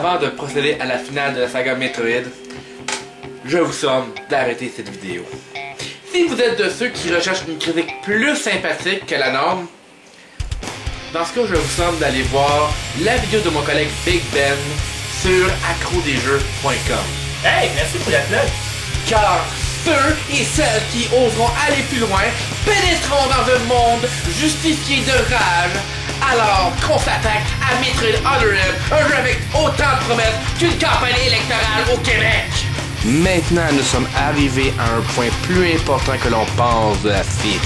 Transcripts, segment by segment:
avant de procéder à la finale de la saga Metroid, je vous somme d'arrêter cette vidéo. Si vous êtes de ceux qui recherchent une critique plus sympathique que la norme, dans ce cas, je vous somme d'aller voir la vidéo de mon collègue Big Ben sur accrodesjeux.com. Hey, merci pour la plug! Car ceux et celles qui oseront aller plus loin pénétreront dans un monde justifié de rage alors qu'on s'attaque à Metroid Other M, un jeu avec autant de promesses qu'une campagne électorale au Québec. Maintenant, nous sommes arrivés à un point plus important que l'on pense de la série.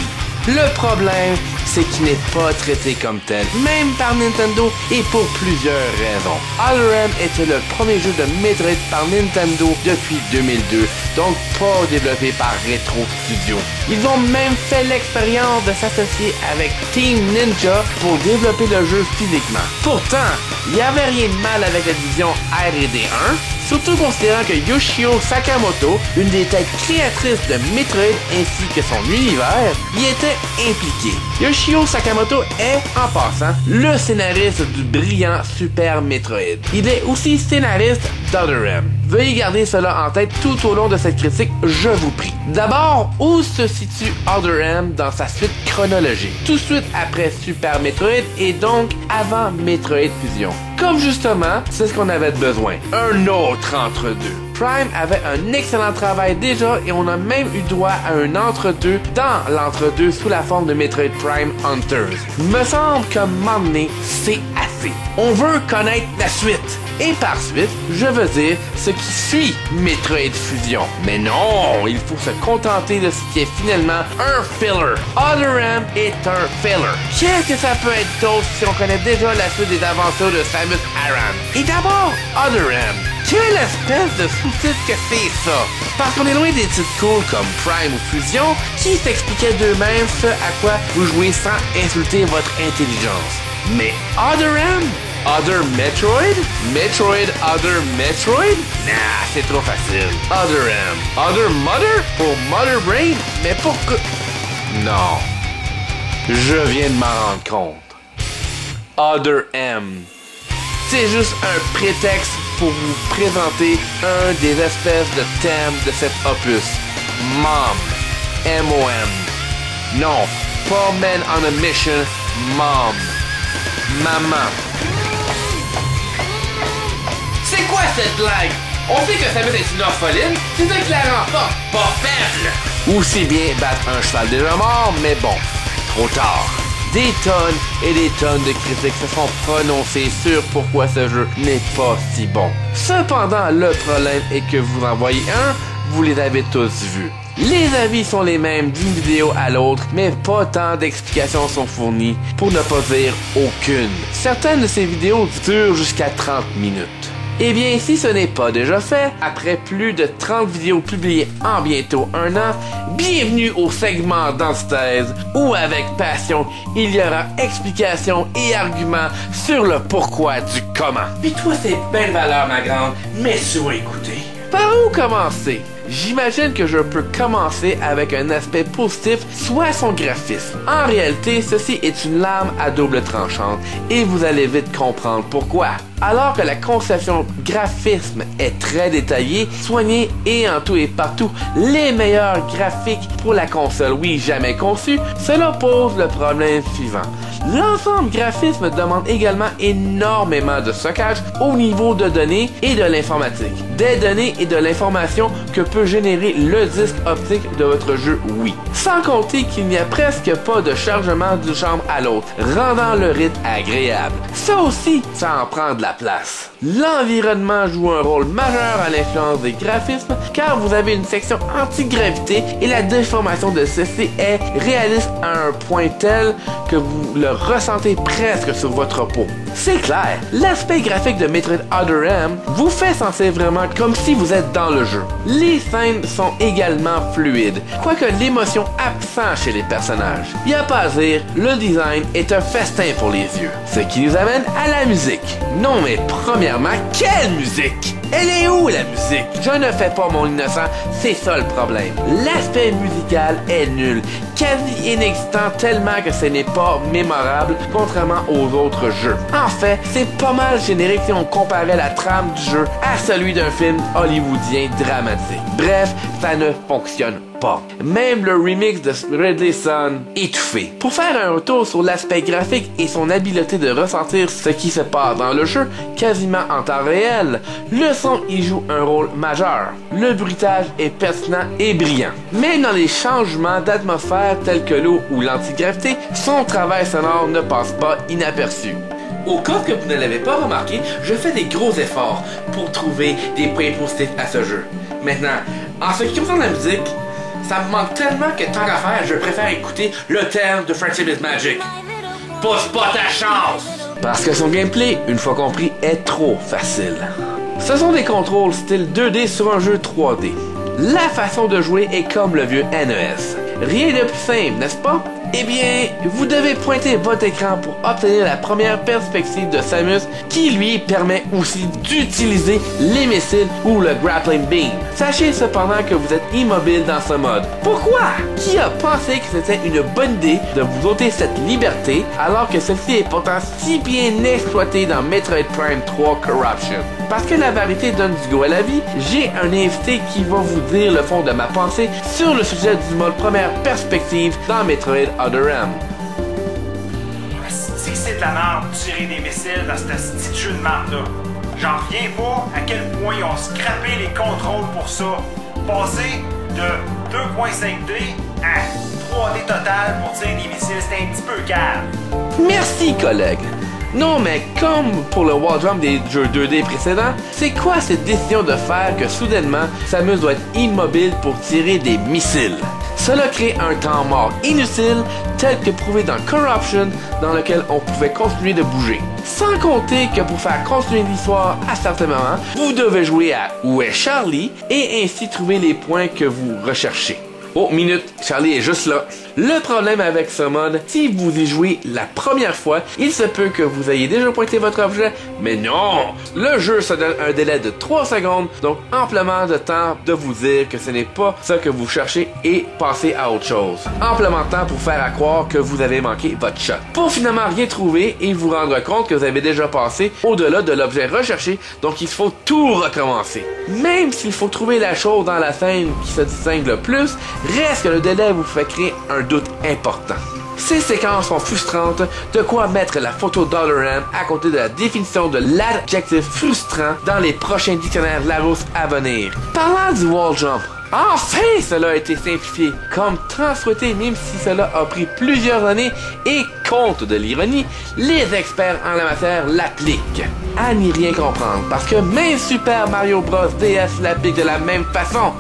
Le problème, c'est qu'il n'est pas traité comme tel, même par Nintendo, et pour plusieurs raisons. Other M était le premier jeu de Metroid par Nintendo depuis 2002, donc pas développé par Retro Studios. Ils ont même fait l'expérience de s'associer avec Team Ninja pour développer le jeu physiquement. Pourtant, il n'y avait rien de mal avec la division R&D 1, surtout considérant que Yoshio Sakamoto, une des têtes créatrices de Metroid ainsi que son univers, y était impliqué. Yoshio Sakamoto est, en passant, le scénariste du brillant Super Metroid. Il est aussi scénariste d'Other M. Veuillez garder cela en tête tout au long de cette critique, je vous prie. D'abord, où se situe Other M dans sa suite chronologique? Tout de suite après Super Metroid et donc avant Metroid Fusion. Comme justement, c'est ce qu'on avait besoin. Un autre entre-deux. Prime avait un excellent travail déjà et on a même eu droit à un entre-deux dans l'entre-deux sous la forme de Metroid Prime Hunters. Me semble qu'à un moment donné, c'est assez. On veut connaître la suite. Et par suite, je veux dire ce qui suit Metroid Fusion. Mais non, il faut se contenter de ce qui est finalement un filler. Other M est un filler. Qu'est-ce que ça peut être d'autre si on connaît déjà la suite des aventures de Samus Aran? Et d'abord, Other M. Quelle espèce de sous-titre que c'est ça? Parce qu'on est loin des titres cool comme Prime ou Fusion qui s'expliquaient d'eux-mêmes ce à quoi vous jouez sans insulter votre intelligence. Mais Other M? Other Metroid? Metroid Other Metroid? Nah, c'est trop facile. Other M. Other Mother? Pour Mother Brain? Mais pourquoi? Non. Je viens de m'en rendre compte. Other M. C'est juste un prétexte pour vous présenter un des espèces de thèmes de cet opus. Mom. M-O-M. Non, pas Men on a Mission. Mom. Maman. C'est quoi cette blague? On sait que Samus est une orpheline, c'est ça qui la rend forte, pas faible! Aussi bien battre un cheval déjà mort, mais bon, trop tard. Des tonnes et des tonnes de critiques se sont prononcées sur pourquoi ce jeu n'est pas si bon. Cependant, le problème est que vous en voyez un, vous les avez tous vus. Les avis sont les mêmes d'une vidéo à l'autre, mais pas tant d'explications sont fournies, pour ne pas dire aucune. Certaines de ces vidéos durent jusqu'à 30 minutes. Eh bien, si ce n'est pas déjà fait, après plus de 30 vidéos publiées en bientôt un an, bienvenue au segment d'antithèse où, avec passion, il y aura explications et arguments sur le pourquoi du comment. Pis toi, c'est belle valeur, ma grande, mais sur écouter. Par où commencer? J'imagine que je peux commencer avec un aspect positif, soit son graphisme. En réalité, ceci est une lame à double tranchante et vous allez vite comprendre pourquoi. Alors que la conception graphisme est très détaillée, soignée et en tout et partout les meilleurs graphiques pour la console Wii jamais conçue, cela pose le problème suivant. L'ensemble graphisme demande également énormément de stockage au niveau de données et de l'informatique. Des données et de l'information que peut générer le disque optique de votre jeu Wii. Sans compter qu'il n'y a presque pas de chargement d'une chambre à l'autre, rendant le rythme agréable. Ça aussi, ça en prend de la place. L'environnement joue un rôle majeur à l'influence des graphismes car vous avez une section anti-gravité et la déformation de ceci est réaliste à un point tel que vous le ressentez presque sur votre peau. C'est clair, l'aspect graphique de Metroid Other M vous fait sentir vraiment comme si vous êtes dans le jeu. Les scènes sont également fluides, quoique l'émotion absente chez les personnages. Y a pas à dire, le design est un festin pour les yeux. Ce qui nous amène à la musique. Non mais premièrement, quelle musique! Elle est où la musique? Je ne fais pas mon innocent, c'est ça le problème. L'aspect musical est nul. quasi inexistant tellement que ce n'est pas mémorable contrairement aux autres jeux. En fait, c'est pas mal générique si on comparait la trame du jeu à celui d'un film hollywoodien dramatique. Bref, ça ne fonctionne pas. Même le remix de Ridley Son étouffé. Pour faire un retour sur l'aspect graphique et son habileté de ressentir ce qui se passe dans le jeu quasiment en temps réel, le son y joue un rôle majeur. Le bruitage est pertinent et brillant. Même dans les changements d'atmosphère tels que l'eau ou l'antigravité, son travail sonore ne passe pas inaperçu. Au cas que vous ne l'avez pas remarqué, je fais des gros efforts pour trouver des points positifs à ce jeu. Maintenant, en ce qui concerne la musique, ça me manque tellement que tant qu'à faire, je préfère écouter le thème de Friendship is Magic. Pousse pas ta chance! Parce que son gameplay, une fois compris, est trop facile. Ce sont des contrôles style 2D sur un jeu 3D. La façon de jouer est comme le vieux NES. Rien de plus simple, n'est-ce pas? Eh bien, vous devez pointer votre écran pour obtenir la première perspective de Samus qui lui permet aussi d'utiliser les missiles ou le grappling beam. Sachez cependant que vous êtes immobile dans ce mode. Pourquoi? Qui a pensé que c'était une bonne idée de vous ôter cette liberté alors que celle-ci est pourtant si bien exploitée dans Metroid Prime 3 Corruption? Parce que la variété donne du goût à la vie, j'ai un invité qui va vous dire le fond de ma pensée sur le sujet du mode première perspective dans Metroid Other M. C'est de la merde tirer des missiles dans ce petit jeu de merde là. J'en reviens pas à quel point ils ont scrappé les contrôles pour ça. Passer de 2.5D à 3D total pour tirer des missiles, c'était un petit peu calme. Merci collègue. Non, mais comme pour le wall jump des jeux 2D précédents, c'est quoi cette décision de faire que soudainement Samus doit être immobile pour tirer des missiles? Cela crée un temps mort inutile tel que prouvé dans Corruption dans lequel on pouvait continuer de bouger. Sans compter que pour faire continuer l'histoire à certains moments, vous devez jouer à Où est Charlie et ainsi trouver les points que vous recherchez. Oh, minute, Charlie est juste là. Le problème avec ce mode, si vous y jouez la première fois, il se peut que vous ayez déjà pointé votre objet, mais non! Le jeu se donne un délai de 3 secondes, donc amplement de temps de vous dire que ce n'est pas ça que vous cherchez et passer à autre chose. Amplement de temps pour faire à croire que vous avez manqué votre shot. Pour finalement rien trouver et vous rendre compte que vous avez déjà passé au-delà de l'objet recherché, donc il faut tout recommencer. Même s'il faut trouver la chose dans la scène qui se distingue le plus, reste que le délai vous fait créer un doute important. Ces séquences sont frustrantes, de quoi mettre la photo $M à côté de la définition de l'adjectif frustrant dans les prochains dictionnaires Larousse à venir. Parlant du wall jump, enfin cela a été simplifié, comme tant souhaité même si cela a pris plusieurs années et compte de l'ironie, les experts en la matière l'appliquent. À n'y rien comprendre, parce que même Super Mario Bros DS l'applique de la même façon.